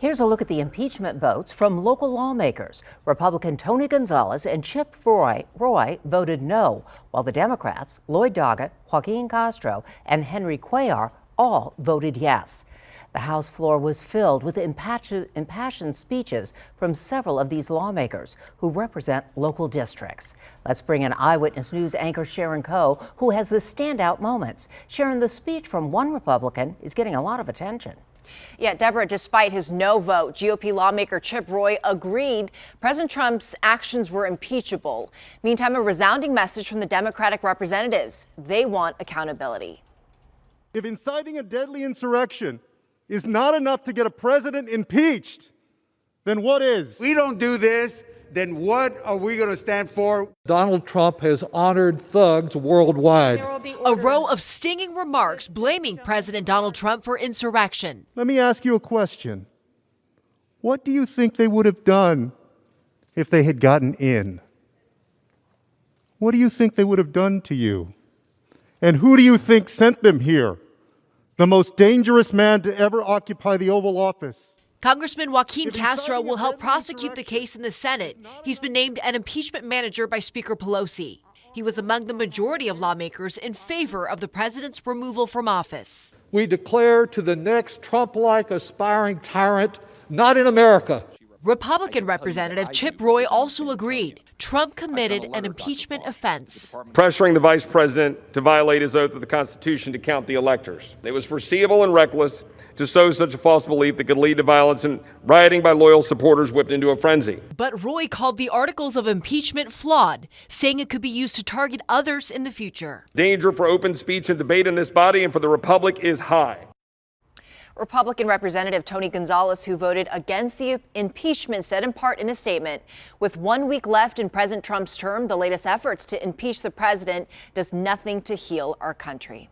Here's a look at the impeachment votes from local lawmakers. Republican Tony Gonzalez and Chip Roy voted no, while the Democrats, Lloyd Doggett, Joaquin Castro, and Henry Cuellar all voted yes. The House floor was filled with impassioned speeches from several of these lawmakers who represent local districts. Let's bring in Eyewitness News anchor Sharon Coe, who has the standout moments. Sharon, the speech from one Republican is getting a lot of attention. Yeah, Deborah, despite his no vote, GOP lawmaker Chip Roy agreed President Trump's actions were impeachable. Meantime, a resounding message from the Democratic representatives. They want accountability. If inciting a deadly insurrection is not enough to get a president impeached, then what is? We don't do this, then what are we going to stand for? Donald Trump has honored thugs worldwide. A row of stinging remarks blaming President Donald Trump for insurrection. Let me ask you a question. What do you think they would have done if they had gotten in? What do you think they would have done to you? And who do you think sent them here? The most dangerous man to ever occupy the Oval Office. Congressman Joaquin Castro will help prosecute the case in the Senate. He's been named an impeachment manager by Speaker Pelosi. He was among the majority of lawmakers in favor of the president's removal from office. We declare to the next Trump-like aspiring tyrant, not in America. Republican Representative Chip Roy also agreed Trump committed an impeachment offense. Pressuring the vice president to violate his oath of the Constitution to count the electors. It was foreseeable and reckless to sow such a false belief that could lead to violence and rioting by loyal supporters whipped into a frenzy. But Roy called the articles of impeachment flawed, saying it could be used to target others in the future. Danger for open speech and debate in this body and for the Republic is high. Republican Representative Tony Gonzalez, who voted against the impeachment, said in part in a statement, with 1 week left in President Trump's term, the latest efforts to impeach the president does nothing to heal our country.